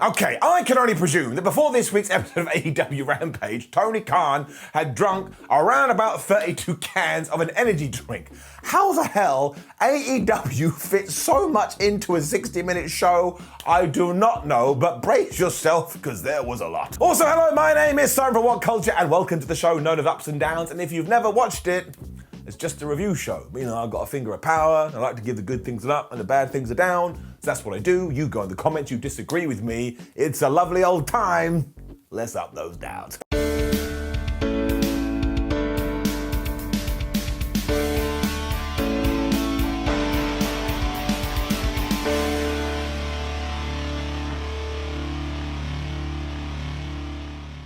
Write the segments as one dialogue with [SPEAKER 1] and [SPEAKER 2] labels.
[SPEAKER 1] Okay, I can only presume that before this week's episode of AEW Rampage, Tony Khan had drunk around about 32 cans of an energy drink. How the hell AEW fits so much into a 60-minute show, I do not know, but brace yourself, because there was a lot. Also, hello, my name is Simon from WhatCulture, and welcome to the show known as Ups and Downs, and if you've never watched it, it's just a review show. You know, I've got a finger of power. I like to give the good things an up and the bad things a down. So that's what I do. You go in the comments, you disagree with me. It's a lovely old time. Let's up those downs.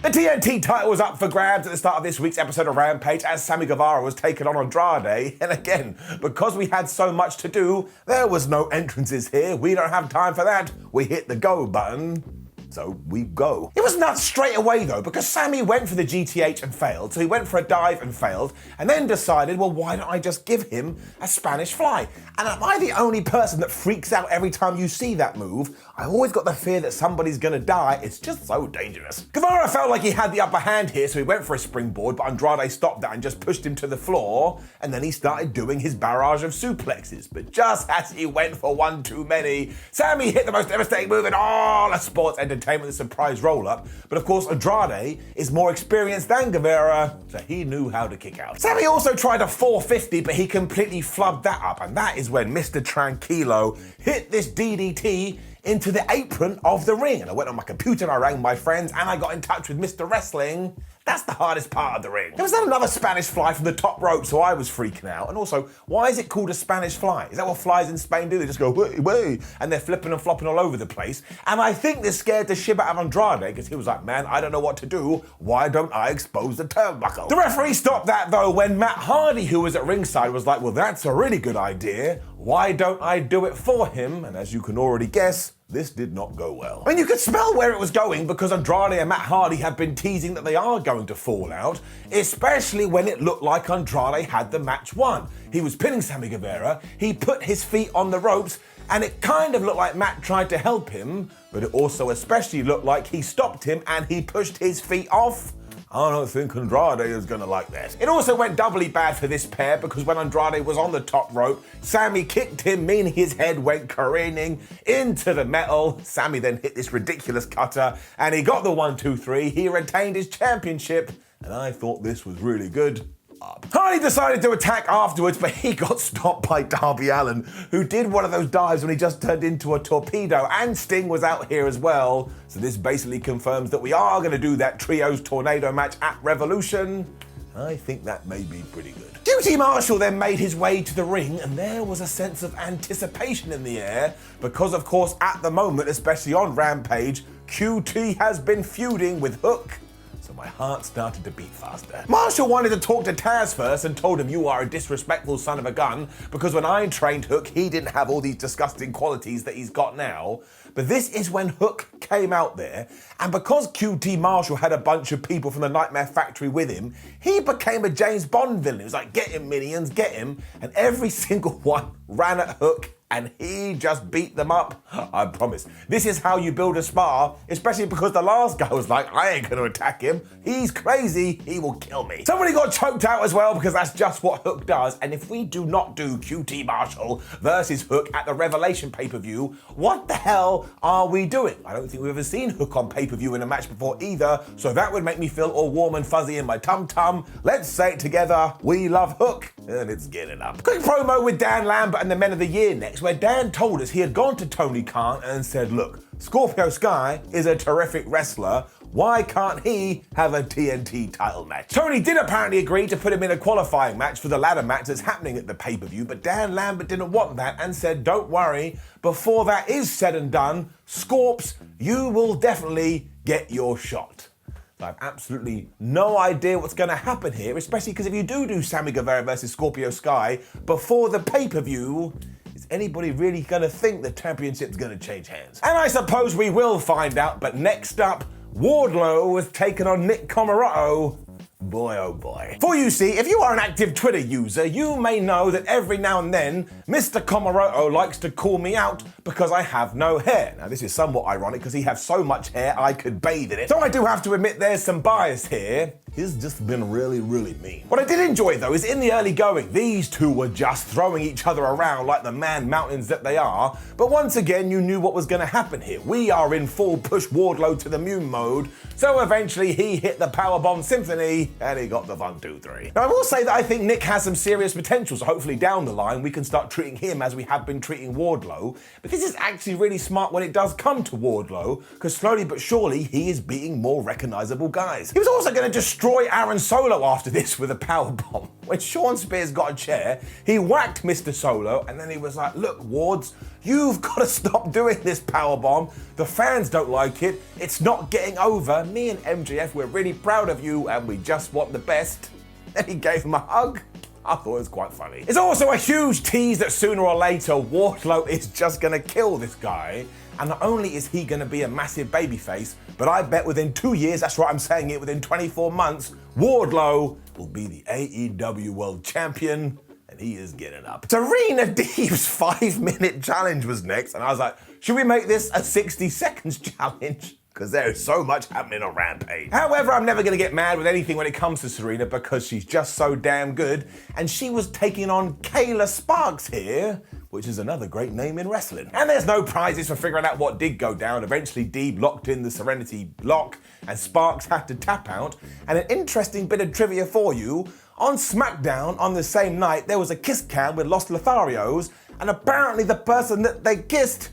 [SPEAKER 1] The TNT title was up for grabs at the start of this week's episode of Rampage as Sammy Guevara was taking on Andrade. And again, because we had so much to do, there was no entrances here. We don't have time for that. We hit the go button. So we go. It was nuts straight away though, because Sammy went for the GTH and failed, so he went for a dive and failed, and then decided, well, why don't I just give him a Spanish fly? And am I the only person that freaks out every time you see that move? I always got the fear that somebody's gonna die. It's just so dangerous. Guevara felt like he had the upper hand here, so he went for a springboard, but Andrade stopped that and just pushed him to the floor, and then he started doing his barrage of suplexes. But just as he went for one too many, Sammy hit the most devastating move in all of sports entertainment, the surprise roll-up. But of course, Andrade is more experienced than Guevara, so he knew how to kick out. Sammy also tried a 450, but he completely flubbed that up, and that is when Mr. Tranquilo hit this DDT into the apron of the ring. And I went on my computer and I rang my friends and I got in touch with Mr. Wrestling. That's the hardest part of the ring. There was then another Spanish fly from the top rope, so I was freaking out. And also, why is it called a Spanish fly? Is that what flies in Spain do? They just go, way, way, and they're flipping and flopping all over the place. And I think this scared the shit out of Andrade, because he was like, man, I don't know what to do. Why don't I expose the turnbuckle? The referee stopped that though when Matt Hardy, who was at ringside, was like, well, that's a really good idea. Why don't I do it for him? And as you can already guess, this did not go well. I mean, you could smell where it was going because Andrade and Matt Hardy have been teasing that they are going to fall out, especially when it looked like Andrade had the match won. He was pinning Sammy Guevara, he put his feet on the ropes, and it kind of looked like Matt tried to help him, but it also especially looked like he stopped him and he pushed his feet off. I don't think Andrade is gonna like that. It also went doubly bad for this pair because when Andrade was on the top rope, Sammy kicked him, meaning his head went careening into the metal. Sammy then hit this ridiculous cutter and he got the 1, 2, 3. He retained his championship and I thought this was really good. Hardy decided to attack afterwards, but he got stopped by Darby Allin, who did one of those dives when he just turned into a torpedo, and Sting was out here as well. So this basically confirms that we are going to do that Trios Tornado match at Revolution. I think that may be pretty good. QT Marshall then made his way to the ring, and there was a sense of anticipation in the air, because of course at the moment, especially on Rampage, QT has been feuding with Hook. So my heart started to beat faster. Marshall wanted to talk to Taz first and told him, you are a disrespectful son of a gun, because when I trained Hook, he didn't have all these disgusting qualities that he's got now. But this is when Hook came out there, and because QT Marshall had a bunch of people from the Nightmare Factory with him, he became a James Bond villain. He was like, get him, minions, get him. And every single one ran at Hook, and he just beat them up. I promise. This is how you build a spar, especially because the last guy was like, I ain't gonna attack him. He's crazy, he will kill me. Somebody got choked out as well because that's just what Hook does. And if we do not do QT Marshall versus Hook at the Revelation pay-per-view, what the hell are we doing? I don't think we've ever seen Hook on pay-per-view in a match before either, so that would make me feel all warm and fuzzy in my tum-tum. Let's say it together, we love Hook, and it's getting up. Quick promo with Dan Lambert and the Men of the Year next, where Dan told us he had gone to Tony Khan and said, look, Scorpio Sky is a terrific wrestler. Why can't he have a TNT title match? Tony did apparently agree to put him in a qualifying match for the ladder match that's happening at the pay-per-view, but Dan Lambert didn't want that and said, don't worry, before that is said and done, Scorps, you will definitely get your shot. I have absolutely no idea what's going to happen here, especially because if you do Sammy Guevara versus Scorpio Sky before the pay-per-view, is anybody really going to think the championship's going to change hands? And I suppose we will find out, but next up, Wardlow was taken on Nick Comoroto Boy, oh boy. For you see, if you are an active Twitter user, you may know that every now and then, Mr. Komoroto likes to call me out because I have no hair. Now, this is somewhat ironic because he has so much hair I could bathe in it. So I do have to admit there's some bias here. He's just been really, really mean. What I did enjoy though is in the early going, these two were just throwing each other around like the man mountains that they are. But once again, you knew what was going to happen here. We are in full push Wardlow to the moon mode. So eventually he hit the powerbomb symphony and he got the 1, 2, 3. Now I will say that I think Nick has some serious potential. So hopefully down the line we can start treating him as we have been treating Wardlow. But this is actually really smart when it does come to Wardlow, because slowly but surely he is beating more recognizable guys. He was also going to destroy Aaron Solo after this with a powerbomb. When Sean Spears got a chair, he whacked Mr. Solo and then he was like, look, Wards, you've got to stop doing this powerbomb. The fans don't like it. It's not getting over. Me and MJF, we're really proud of you and we just want the best. Then he gave him a hug. I thought it was quite funny. It's also a huge tease that sooner or later Wardlow is just gonna kill this guy. And not only is he gonna be a massive babyface, but I bet within 2 years, that's right, I'm saying it, within 24 months, Wardlow will be the AEW World Champion, and he is getting up. Serena Deeb's 5-minute challenge was next, and I was like, should we make this a 60 seconds challenge? Because there is so much happening on Rampage. However, I'm never gonna get mad with anything when it comes to Serena because she's just so damn good, and she was taking on Kayla Sparks here, which is another great name in wrestling. And there's no prizes for figuring out what did go down. Eventually, Deeb locked in the Serenity lock, and Sparks had to tap out. And an interesting bit of trivia for you, on SmackDown on the same night, there was a kiss cam with Los Lotharios, and apparently the person that they kissed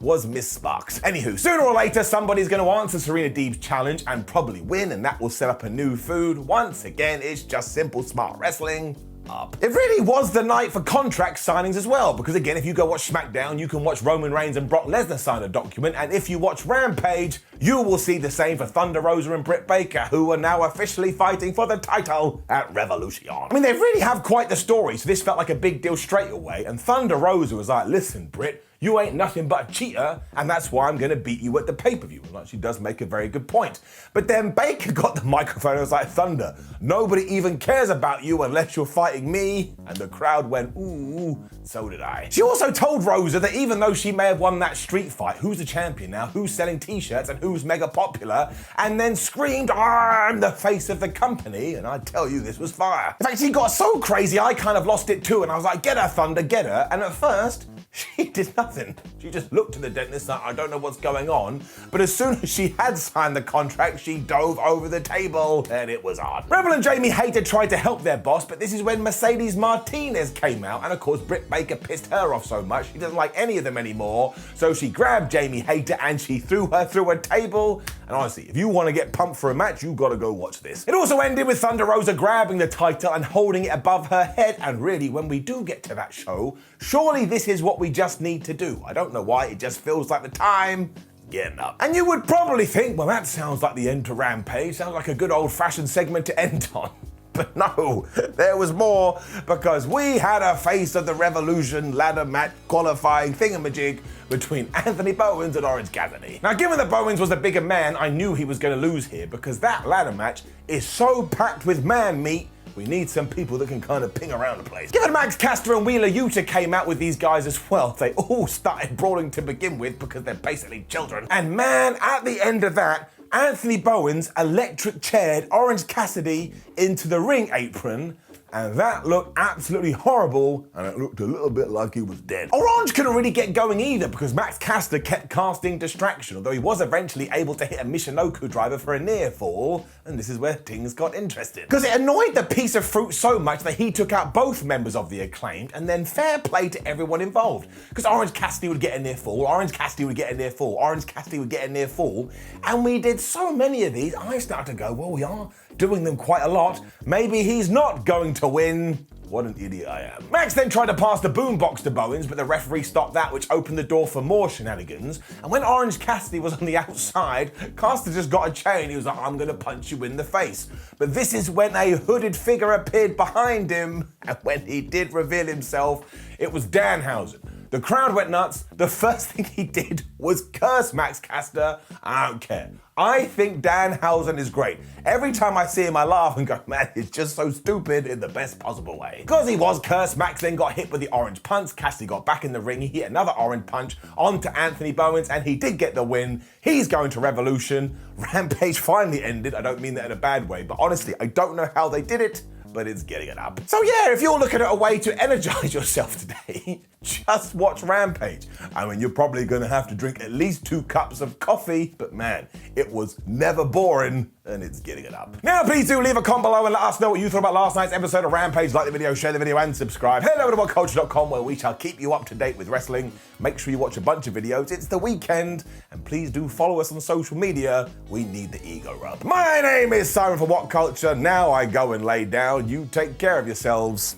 [SPEAKER 1] was Miss Sparks. Anywho, sooner or later, somebody's gonna answer Serena Deeb's challenge and probably win, and that will set up a new feud. Once again, it's just simple, smart wrestling. Up. It really was the night for contract signings as well, because again, if you go watch SmackDown, you can watch Roman Reigns and Brock Lesnar sign a document, and if you watch Rampage, you will see the same for Thunder Rosa and Britt Baker, who are now officially fighting for the title at Revolution. I mean, they really have quite the story, so this felt like a big deal straight away, and Thunder Rosa was like, listen, Britt, you ain't nothing but a cheater, and that's why I'm gonna beat you at the pay-per-view. And she does make a very good point. But then Baker got the microphone and was like, Thunder, nobody even cares about you unless you're fighting me. And the crowd went, ooh, so did I. She also told Rosa that even though she may have won that street fight, who's the champion now, who's selling t-shirts, and who's mega popular, and then screamed, I'm the face of the company, and I tell you, this was fire. In fact, she got so crazy, I kind of lost it too, and I was like, get her, Thunder, get her. And at first, she did nothing. She just looked at the dentist like, I don't know what's going on. But as soon as she had signed the contract, she dove over the table and it was on. Rebel and Jamie Hayter tried to help their boss, but this is when Mercedes Martinez came out. And of course, Britt Baker pissed her off so much, she doesn't like any of them anymore. So she grabbed Jamie Hayter and she threw her through a table. And honestly, if you want to get pumped for a match, you gotta go watch this. It also ended with Thunder Rosa grabbing the title and holding it above her head. And really, when we do get to that show, surely this is what we just need to do. I don't know why, it just feels like the time getting up. And you would probably think, well, that sounds like the end to Rampage. Sounds like a good old-fashioned segment to end on. But no, there was more, because we had a Face of the Revolution ladder match qualifying thingamajig between Anthony Bowens and Orange Cassidy. Now, given that Bowens was the bigger man, I knew he was going to lose here, because that ladder match is so packed with man meat, we need some people that can kind of ping around the place. Given Max Caster and Wheeler Yuta came out with these guys as well, they all started brawling to begin with because they're basically children. And man, at the end of that, Anthony Bowens electric chaired Orange Cassidy into the ring apron, and that looked absolutely horrible, and it looked a little bit like he was dead. Orange couldn't really get going either because Max Caster kept casting distraction, although he was eventually able to hit a Michinoku driver for a near fall, and this is where things got interesting. Because it annoyed the piece of fruit so much that he took out both members of the Acclaimed, and then fair play to everyone involved. Because Orange Cassidy would get a near fall, Orange Cassidy would get a near fall, Orange Cassidy would get a near fall, and we did so many of these, I started to go, well, we are doing them quite a lot. Maybe he's not going to win. What an idiot I am. Max then tried to pass the boombox to Bowens, but the referee stopped that, which opened the door for more shenanigans. And when Orange Cassidy was on the outside, Caster just got a chain. He was like, I'm gonna punch you in the face. But this is when a hooded figure appeared behind him, and when he did reveal himself, it was Danhausen, The crowd went nuts. The first thing he did was curse Max Caster. I don't care. I think Danhausen is great. Every time I see him, I laugh and go, man, it's just so stupid in the best possible way. Because he was cursed, Max then got hit with the orange punch. Cassidy got back in the ring. He hit another orange punch onto Anthony Bowens, and he did get the win. He's going to Revolution. Rampage finally ended. I don't mean that in a bad way, but honestly, I don't know how they did it, but it's getting it up. So yeah, if you're looking at a way to energize yourself today, just watch Rampage. I mean, you're probably gonna have to drink at least 2 cups of coffee, but man, it was never boring, and it's getting it up. Now, please do leave a comment below and let us know what you thought about last night's episode of Rampage. Like the video, share the video, and subscribe. Head over to WhatCulture.com where we shall keep you up to date with wrestling. Make sure you watch a bunch of videos. It's the weekend, and please do follow us on social media. We need the ego rub. My name is Simon for WhatCulture. Now I go and lay down. You take care of yourselves.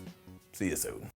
[SPEAKER 1] See you soon.